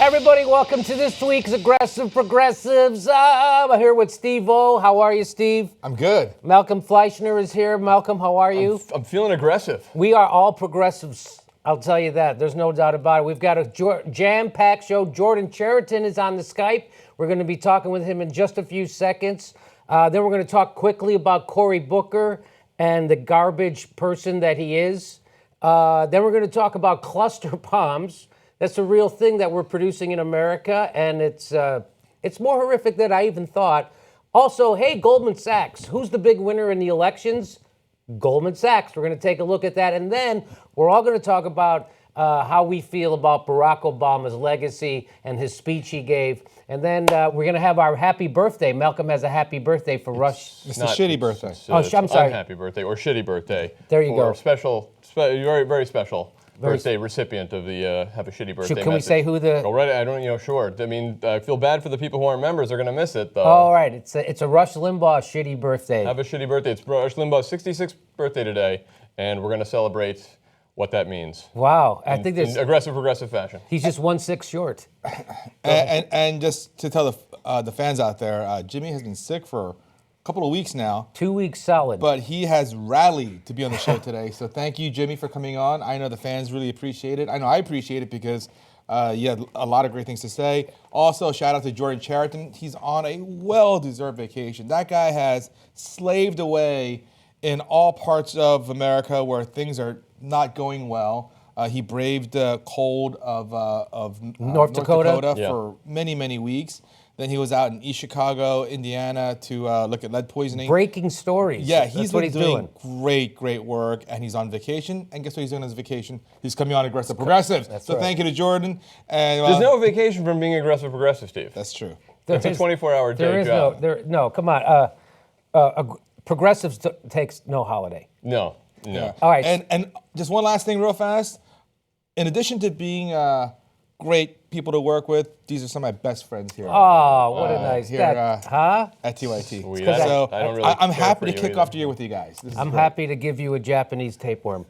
Everybody, welcome to this week's Aggressive Progressives. I'm here with Steve O. How are you, Steve? I'm good. Malcolm Fleischner is here. Malcolm, how are you? I'm feeling aggressive. We are all progressives. I'll tell you that. There's no doubt about it. We've got a jam-packed show. Jordan Cheriton is on the Skype. We're going to be talking with him in just a few seconds. Then we're going to talk quickly about Cory Booker and the garbage person that he is. Then we're going to talk about cluster bombs. That's a real thing that we're producing in America, and it's more horrific than I even thought. Also, hey, Goldman Sachs, who's the big winner in the elections? Goldman Sachs. We're going to take a look at that, and then we're all going to talk about how we feel about Barack Obama's legacy and his speech he gave. And then we're going to have our happy birthday. Malcolm has a happy birthday for Rush. It's the shitty birthday. I'm sorry. Unhappy birthday or shitty birthday. There you go. Very, very special birthday recipient of the have a shitty birthday. Can we say who the? Go right. I don't. Sure. I mean, I feel bad for the people who aren't members. They're going to miss it, though. All right. It's a Rush Limbaugh shitty birthday. Have a shitty birthday. It's Rush Limbaugh's 66th birthday today, and we're going to celebrate what that means. Wow. I think there's in aggressive, progressive fashion. He's just 1/6 short. and just to tell the fans out there, Jimmy has been sick for a couple of weeks now. 2 weeks solid. But he has rallied to be on the show today. So thank you, Jimmy, for coming on. I know the fans really appreciate it. I know I appreciate it because you had a lot of great things to say. Also, shout out to Jordan Cheriton. He's on a well-deserved vacation. That guy has slaved away in all parts of America where things are not going well. He braved the cold of North Dakota for many, many weeks. Then he was out in East Chicago, Indiana, to look at lead poisoning. Breaking stories. Yeah, he's doing great work, and he's on vacation. And guess what he's doing on his vacation? He's coming on Aggressive Progressive. So thank you to Jordan. And there's no vacation from being aggressive progressive, Steve. That's true. It's a 24-hour day job. No, come on. Progressives takes no holiday. No. Yeah. All right. And just one last thing real fast. In addition to being great people to work with, these are some of my best friends here. Oh, what a nice here at TYT. So I'm happy to kick off the year with you guys. I'm happy to give you a Japanese tapeworm.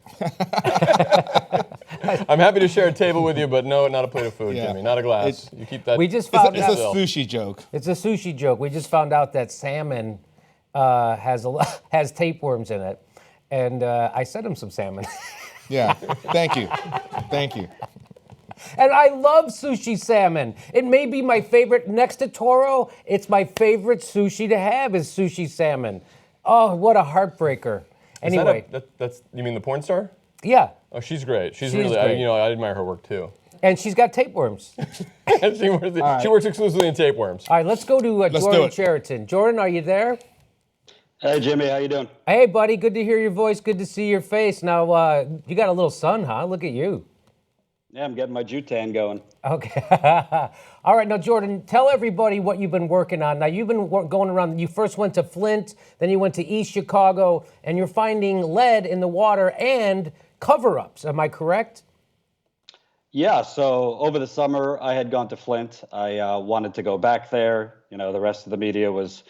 I'm happy to share a table with you, but no, not a plate of food, Jimmy. Not a glass. You keep that. We just found out. It's a sushi joke. It's a sushi joke. We just found out that salmon has tapeworms in it, and I sent him some salmon. Yeah. Thank you. And I love sushi salmon. It may be my favorite. Next to Toro, it's my favorite sushi to have is sushi salmon. Oh, what a heartbreaker. Anyway. That's you mean the porn star? Yeah. Oh, she's great. She's great. I admire her work too. And she's got tapeworms. She works exclusively in tapeworms. All right, let's go to Jordan Cheriton. Jordan, are you there? Hey, Jimmy, how you doing? Hey, buddy, good to hear your voice. Good to see your face. Now, you got a little sun, huh? Look at you. Yeah, I'm getting my Jutan going. Okay. All right. Now, Jordan, tell everybody what you've been working on. Now, you've been going around. You first went to Flint, then you went to East Chicago, and you're finding lead in the water and cover-ups. Am I correct? Yeah. So over the summer, I had gone to Flint. I wanted to go back there. The rest of the media was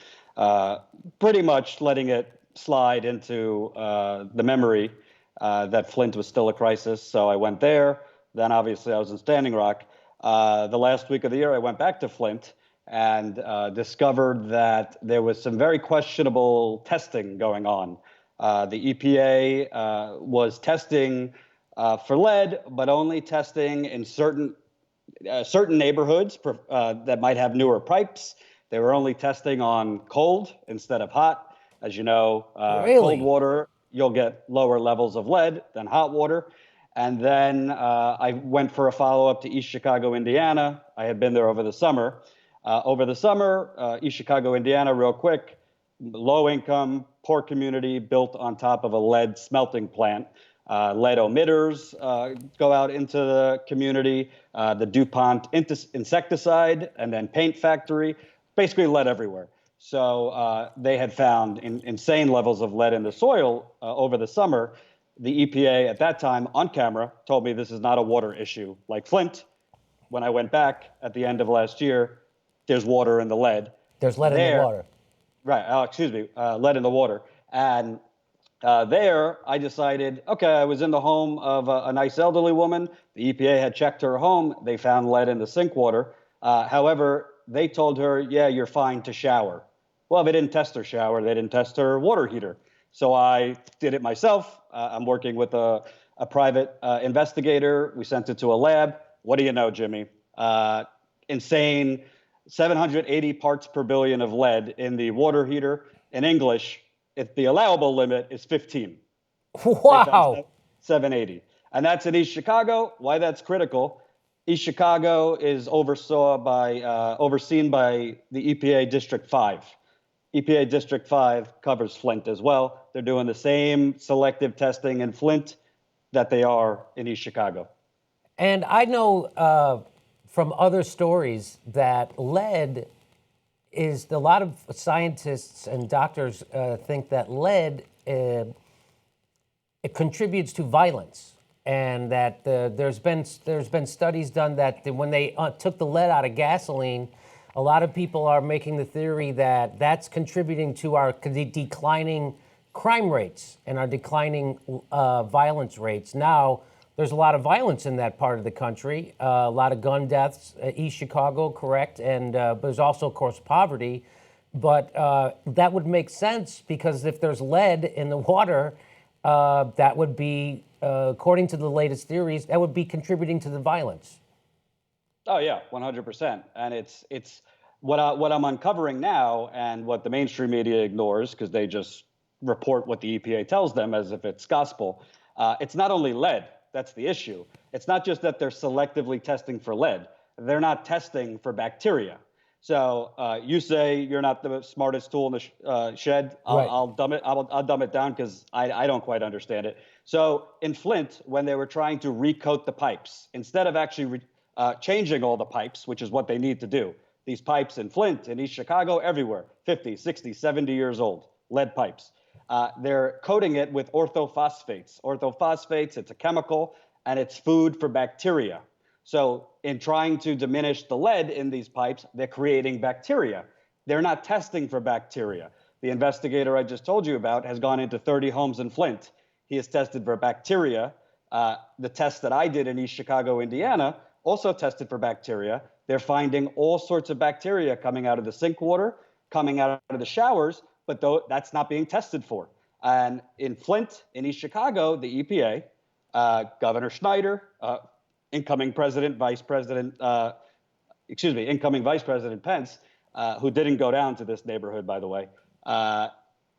pretty much letting it slide into the memory that Flint was still a crisis. So I went there. Then obviously I was in Standing Rock. The last week of the year, I went back to Flint and discovered that there was some very questionable testing going on. The EPA was testing for lead, but only testing in certain neighborhoods that might have newer pipes. They were only testing on cold instead of hot. As you know, cold water, you'll get lower levels of lead than hot water. And then I went for a follow-up to East Chicago, Indiana. I had been there over the summer. East Chicago, Indiana, real quick, low income, poor community built on top of a lead smelting plant. Lead emitters go out into the community, the DuPont insecticide, and then paint factory, basically lead everywhere. So they had found insane levels of lead in the soil over the summer. The EPA at that time on camera told me this is not a water issue like Flint. When I went back at the end of last year, there's water in the lead. There's lead in the water. Right. Lead in the water. And There, I decided, okay, I was in the home of a nice elderly woman. The EPA had checked her home. They found lead in the sink water. However, they told her, yeah, you're fine to shower. Well, they didn't test her shower. They didn't test her water heater. So I did it myself. I'm working with a private investigator. We sent it to a lab. What do you know, Jimmy? Insane 780 parts per billion of lead in the water heater. In English, if the allowable limit is 15. They found Wow. 780. And that's in East Chicago. Why that's critical? East Chicago is overseen by the EPA District 5. EPA District 5 covers Flint as well. They're doing the same selective testing in Flint that they are in East Chicago. And I know from other stories that lead is a lot of scientists and doctors think that lead it contributes to violence, and that there's been studies done that when they took the lead out of gasoline, a lot of people are making the theory that that's contributing to our declining crime rates and our declining violence rates. Now, there's a lot of violence in that part of the country, a lot of gun deaths, East Chicago, correct, and but there's also, of course, poverty. But that would make sense because if there's lead in the water, that would be, according to the latest theories, that would be contributing to the violence. Oh yeah, 100%. And it's what I'm uncovering now, and what the mainstream media ignores because they just report what the EPA tells them as if it's gospel. It's not only lead that's the issue. It's not just that they're selectively testing for lead; they're not testing for bacteria. So you say you're not the smartest tool in the shed. Right. I'll dumb it. I'll dumb it down because I don't quite understand it. So in Flint, when they were trying to recoat the pipes, instead of actually changing all the pipes, which is what they need to do, these pipes in Flint, in East Chicago, everywhere, 50, 60, 70 years old, lead pipes. They're coating it with orthophosphates. Orthophosphates, it's a chemical, and it's food for bacteria. So in trying to diminish the lead in these pipes, they're creating bacteria. They're not testing for bacteria. The investigator I just told you about has gone into 30 homes in Flint. He has tested for bacteria. The test that I did in East Chicago, Indiana, also tested for bacteria. They're finding all sorts of bacteria coming out of the sink water, coming out of the showers, but that's not being tested for. And in Flint, in East Chicago, the EPA, Governor Schneider, incoming Vice President Pence, who didn't go down to this neighborhood, by the way,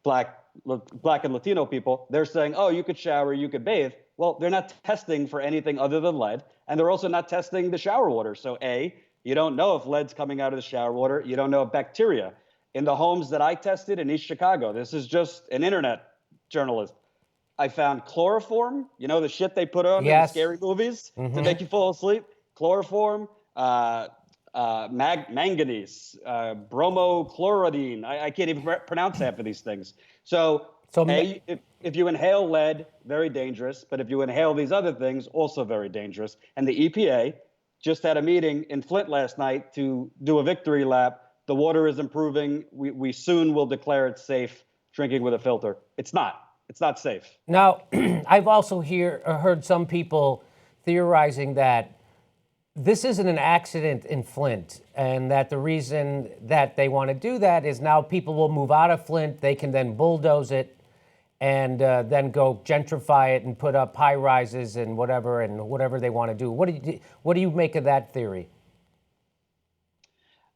black and Latino people, they're saying, oh, you could shower, you could bathe. Well, they're not testing for anything other than lead, and they're also not testing the shower water. So A, you don't know if lead's coming out of the shower water. You don't know if bacteria. In the homes that I tested in East Chicago, this is just an internet journalist, I found chloroform, you know, the shit they put on in the scary movies to make you fall asleep. Chloroform, manganese, bromochloridine. I can't even pronounce half of these things. So if you inhale lead, very dangerous. But if you inhale these other things, also very dangerous. And the EPA just had a meeting in Flint last night to do a victory lap. The water is improving. We soon will declare it safe drinking with a filter. It's not. It's not safe. Now, I've also heard some people theorizing that this isn't an accident in Flint, and that the reason that they want to do that is now people will move out of Flint. They can then bulldoze it and then go gentrify it and put up high rises and whatever they want to do. What do you make of that theory?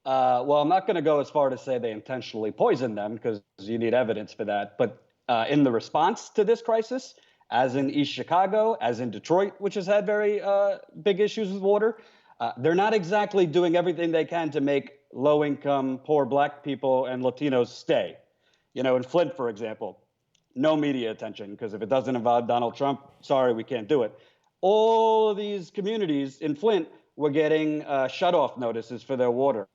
Well, I'm not going to go as far to say they intentionally poisoned them because you need evidence for that. But in the response to this crisis, as in East Chicago, as in Detroit, which has had very big issues with water, they're not exactly doing everything they can to make low-income, poor Black people and Latinos stay. You know, in Flint, for example, no media attention because if it doesn't involve Donald Trump, sorry, we can't do it. All of these communities in Flint were getting shut-off notices for their water.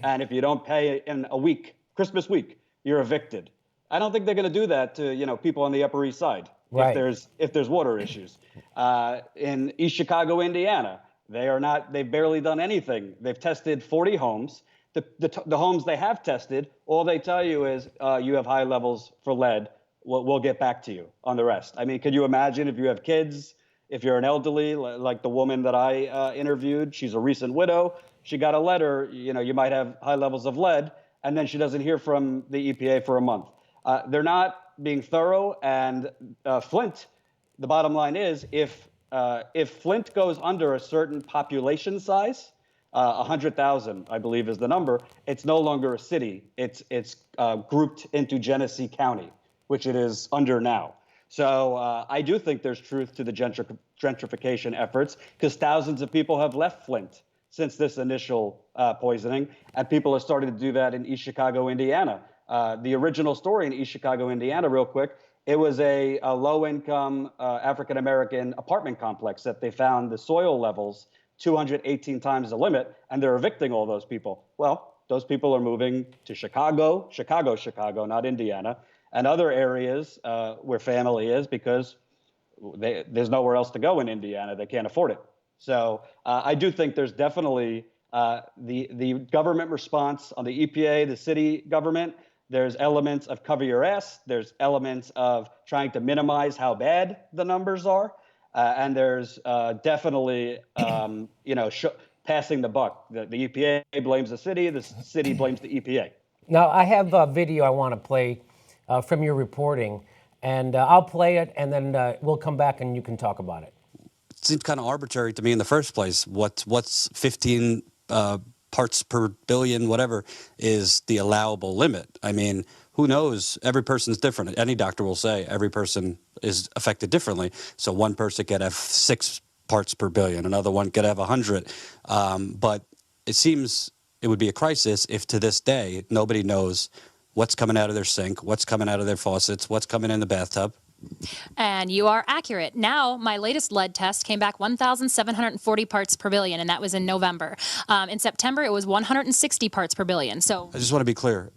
And if you don't pay in a week, Christmas week, you're evicted. I don't think they're going to do that to people on the Upper East Side right. if there's water issues. In East Chicago, Indiana, they've barely done anything. They've tested 40 homes. The homes they have tested, all they tell you is you have high levels for lead. we'll get back to you on the rest. I mean, could you imagine if you have kids, if you're an elderly, like the woman that I interviewed, she's a recent widow. She got a letter, you might have high levels of lead, and then she doesn't hear from the EPA for a month. They're not being thorough, and Flint, the bottom line is, if Flint goes under a certain population size, 100,000, I believe, is the number, it's no longer a city. It's grouped into Genesee County, which it is under now. So I do think there's truth to the gentrification efforts, because thousands of people have left Flint since this initial poisoning, and people have started to do that in East Chicago, Indiana. The original story in East Chicago, Indiana, real quick, it was a low-income African-American apartment complex that they found the soil levels 218 times the limit, and they're evicting all those people. Well, those people are moving to Chicago, not Indiana, and other areas where family is, because there's nowhere else to go in Indiana. They can't afford it. So I do think there's definitely the government response on the EPA, the city government. There's elements of cover your ass. There's elements of trying to minimize how bad the numbers are. And there's definitely, passing the buck. The EPA blames the city blames the EPA. Now, I have a video I want to play from your reporting, and I'll play it, and then we'll come back and you can talk about it. It seems kind of arbitrary to me in the first place. What's 15 parts per billion, whatever, is the allowable limit? I mean, who knows? Every person's different. Any doctor will say every person is affected differently. So one person could have 6 parts per billion, another one could have 100. But it seems it would be a crisis if to this day nobody knows what's coming out of their sink, what's coming out of their faucets, what's coming in the bathtub. And you are accurate. Now, my latest lead test came back 1,740 parts per billion, and that was in November. In September, it was 160 parts per billion. So I just want to be clear.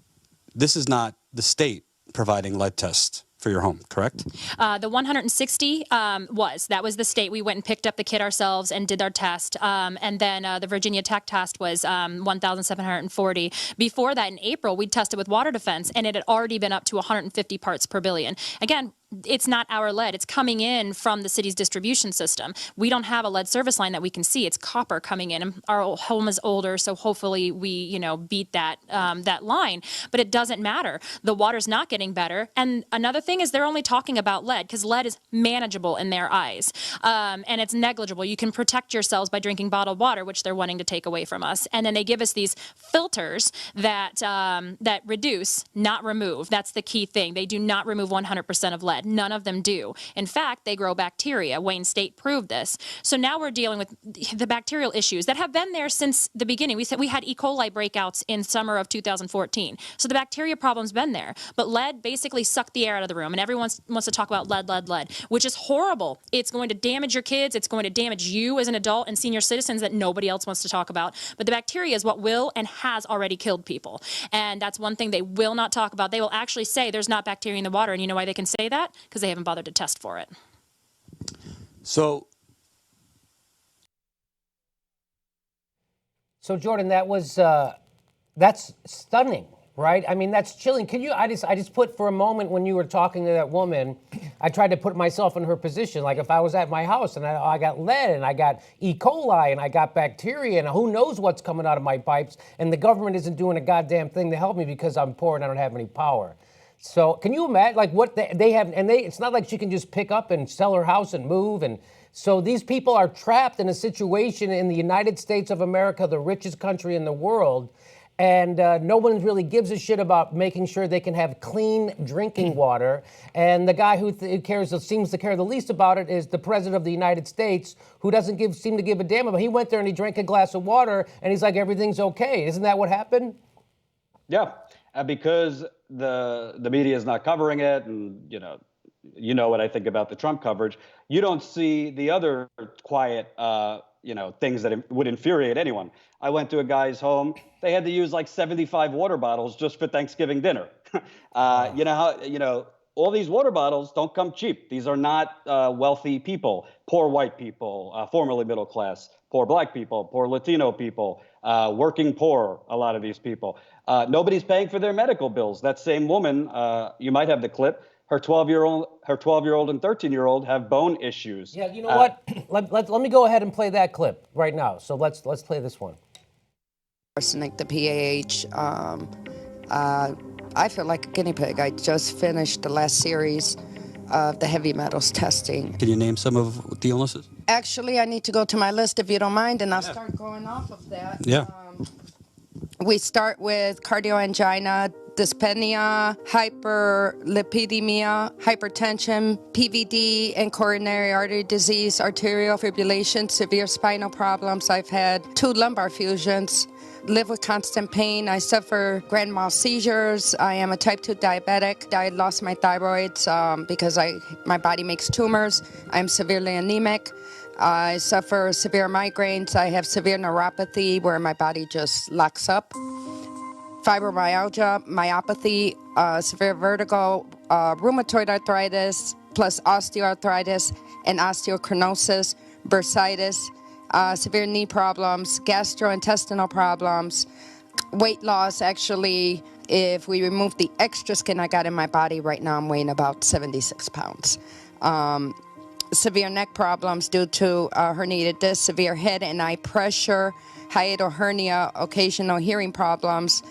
This is not the state providing lead tests for your home, correct? The 160 that was the state. We went and picked up the kit ourselves and did our test. And then the Virginia Tech test was 1,740. Before that, in April, we tested with Water Defense, and it had already been up to 150 parts per billion. Again, it's not our lead. It's coming in from the city's distribution system. We don't have a lead service line that we can see. It's copper coming in. And our home is older, so hopefully we, beat that that line. But it doesn't matter. The water's not getting better. And another thing is they're only talking about lead because lead is manageable in their eyes, and it's negligible. You can protect yourselves by drinking bottled water, which they're wanting to take away from us. And then they give us these filters that that reduce, not remove. That's the key thing. They do not remove 100% of lead. None of them do. In fact, they grow bacteria. Wayne State proved this. So now we're dealing with the bacterial issues that have been there since the beginning. We said we had E. coli breakouts in summer of 2014. So the bacteria problem's been there. But lead basically sucked the air out of the room, and everyone wants to talk about lead, which is horrible. It's going to damage your kids. It's going to damage you as an adult and senior citizens that nobody else wants to talk about. But the bacteria is what will and has already killed people. And that's one thing they will not talk about. They will actually say there's not bacteria in the water. And you know why they can say that? Because they haven't bothered to test for it. So Jordan, that's stunning, right? I mean, that's chilling. I just put for a moment when you were talking to that woman, I tried to put myself in her position. Like if I was at my house and I got lead and I got E. coli and I got bacteria and who knows what's coming out of my pipes, and the government isn't doing a goddamn thing to help me because I'm poor and I don't have any power. So can you imagine like what they have, and it's not like she can just pick up and sell her house and move. And so these people are trapped in a situation in the United States of America, the richest country in the world. And no one really gives a shit about making sure they can have clean drinking water. And the guy who seems to care the least about it is the president of the United States, who doesn't seem to give a damn about it. He went there and he drank a glass of water and he's like, everything's okay. Isn't that what happened? Yeah, because the media is not covering it, and you know what I think about the Trump coverage. You don't see the other quiet, things that would infuriate anyone. I went to a guy's home. They had to use like 75 water bottles just for Thanksgiving dinner. All these water bottles don't come cheap. These are not wealthy people, poor white people, formerly middle class, poor black people, poor Latino people, working poor, a lot of these people. Nobody's paying for their medical bills. That same woman, you might have the clip, her 12-year-old and 13-year-old have bone issues. Yeah, you know what? Let me go ahead and play that clip right now. So let's play this one. Arsenic, the PAH. I feel like a guinea pig. I just finished the last series of the heavy metals testing. Can you name some of the illnesses? Actually, I need to go to my list if you don't mind, and I'll start going off of that. Yeah. We start with cardioangina, dyspnea, hyperlipidemia, hypertension, PVD, and coronary artery disease, arterial fibrillation, severe spinal problems. I've had 2 lumbar fusions, live with constant pain. I suffer grand mal seizures. I am a type 2 diabetic. I lost my thyroid because my body makes tumors. I'm severely anemic. I suffer severe migraines. I have severe neuropathy where my body just locks up. Fibromyalgia, myopathy, severe vertigo, rheumatoid arthritis, plus osteoarthritis and osteochondrosis, bursitis, severe knee problems, gastrointestinal problems, weight loss. Actually, if we remove the extra skin I got in my body, right now I'm weighing about 76 pounds. Severe neck problems due to herniated disc, severe head and eye pressure, hiatal hernia, occasional hearing problems,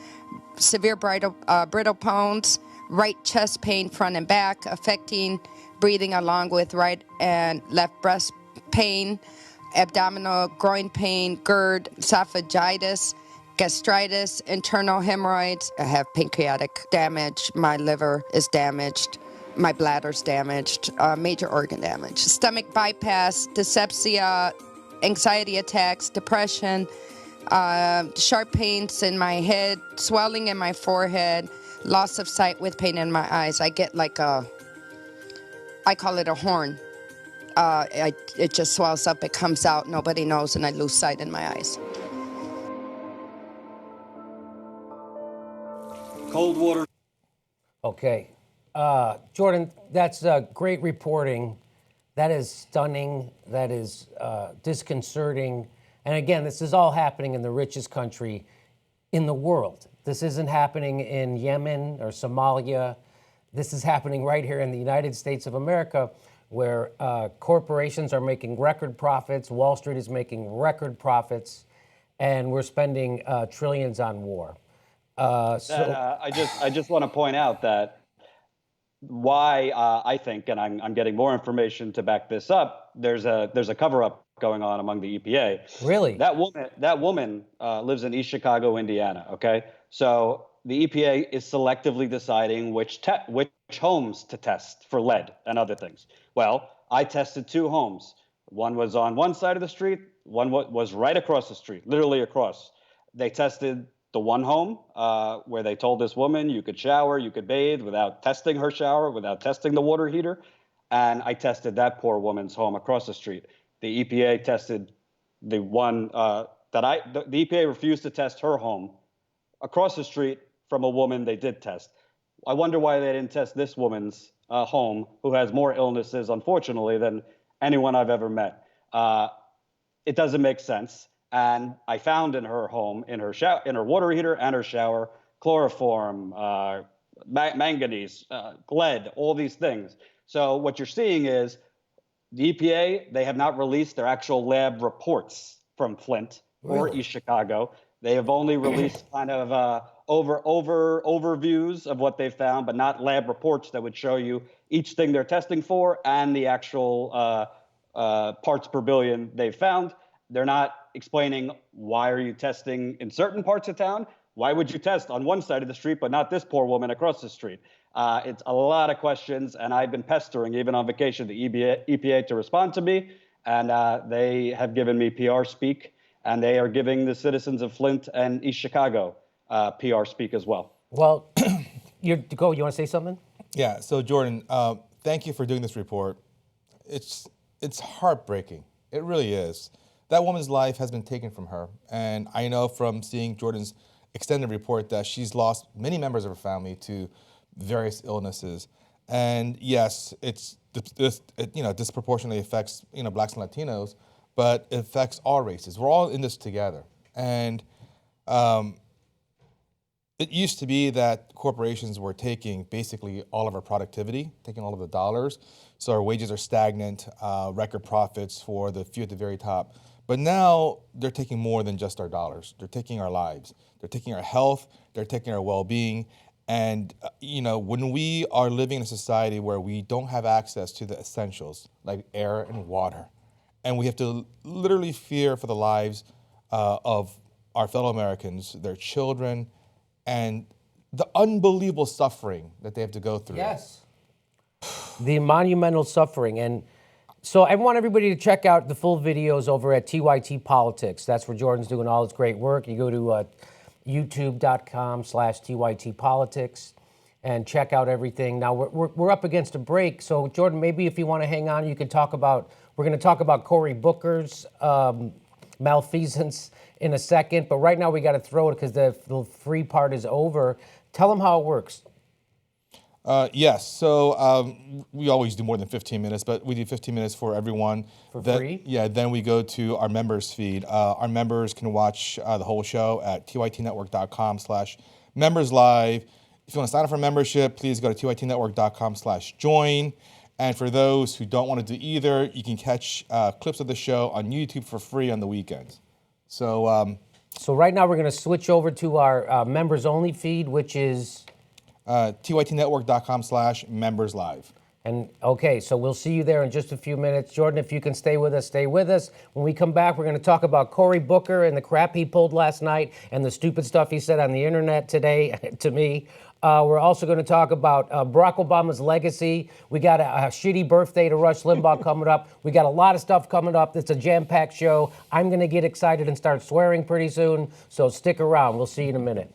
severe brittle bones, right chest pain front and back, affecting breathing along with right and left breast pain, abdominal groin pain, GERD, esophagitis, gastritis, internal hemorrhoids. I have pancreatic damage. My liver is damaged. My bladder's damaged. Major organ damage. Stomach bypass, dyspepsia, anxiety attacks, depression, sharp pains in my head, swelling in my forehead, loss of sight with pain in my eyes. I get like I call it a horn. It just swells up, it comes out, nobody knows, and I lose sight in my eyes. Cold water. Okay. Jordan, that's great reporting. That is stunning. That is disconcerting. And again, this is all happening in the richest country in the world. This isn't happening in Yemen or Somalia. This is happening right here in the United States of America, where corporations are making record profits, Wall Street is making record profits, and we're spending trillions on war. I just want to point out that why I think, and I'm getting more information to back this up, there's a cover-up going on among the EPA. Really? That woman lives in East Chicago, Indiana. Okay, so the EPA is selectively deciding which homes to test for lead and other things. Well, I tested 2 homes. One was on one side of the street. One was right across the street, literally across. They tested the one home where they told this woman you could shower, you could bathe without testing her shower, without testing the water heater. And I tested that poor woman's home across the street. The EPA tested the one the EPA refused to test her home across the street from a woman they did test. I wonder why they didn't test this woman's home, who has more illnesses, unfortunately, than anyone I've ever met. It doesn't make sense. And I found in her home, in her water heater and her shower, chloroform, manganese, lead, all these things. So what you're seeing is the EPA, they have not released their actual lab reports from Flint or East Chicago. They have only released kind of overviews of what they've found, but not lab reports that would show you each thing they're testing for and the actual parts per billion they've found. They're not explaining why are you testing in certain parts of town? Why would you test on one side of the street, but not this poor woman across the street? It's a lot of questions, and I've been pestering, even on vacation, the EPA to respond to me, and they have given me PR speak, and they are giving the citizens of Flint and East Chicago PR speak as well. Well, you want to say something? Yeah, so Jordan, thank you for doing this report. It's heartbreaking. It really is. That woman's life has been taken from her, and I know from seeing Jordan's extended report that she's lost many members of her family to various illnesses. And yes, it disproportionately affects Blacks and Latinos, but it affects all races. We're all in this together, and it used to be that corporations were taking basically all of our productivity, taking all of the dollars. So our wages are stagnant, record profits for the few at the very top. But now they're taking more than just our dollars. They're taking our lives. They're taking our health. They're taking our well-being. And when we are living in a society where we don't have access to the essentials like air and water, and we have to literally fear for the lives of our fellow Americans, their children, and the unbelievable suffering that they have to go through. Yes. The monumental suffering. And so I want everybody to check out the full videos over at TYT Politics. That's where Jordan's doing all his great work. You go to youtube.com/TYT Politics and check out everything. Now, we're up against a break. So, Jordan, maybe if you want to hang on, you can talk about, we're going to talk about Cory Booker's malfeasance in a second. But right now we got to throw it because the free part is over. Tell them how it works. Yes. So we always do more than 15 minutes, but we do 15 minutes for everyone. For free? Yeah. Then we go to our members feed. Our members can watch the whole show at tytnetwork.com/members live. If you want to sign up for membership, please go to tytnetwork.com/join. And for those who don't want to do either, you can catch clips of the show on YouTube for free on the weekends. So right now we're going to switch over to our members only feed, which is tytnetwork.com/members live. And okay, so we'll see you there in just a few minutes. Jordan, if you can stay with us, stay with us. When we come back, we're going to talk about Cory Booker and the crap he pulled last night and the stupid stuff he said on the internet today to me. We're also going to talk about Barack Obama's legacy. We got a shitty birthday to Rush Limbaugh coming up. We got a lot of stuff coming up. It's a jam-packed show. I'm going to get excited and start swearing pretty soon, so stick around. We'll see you in a minute.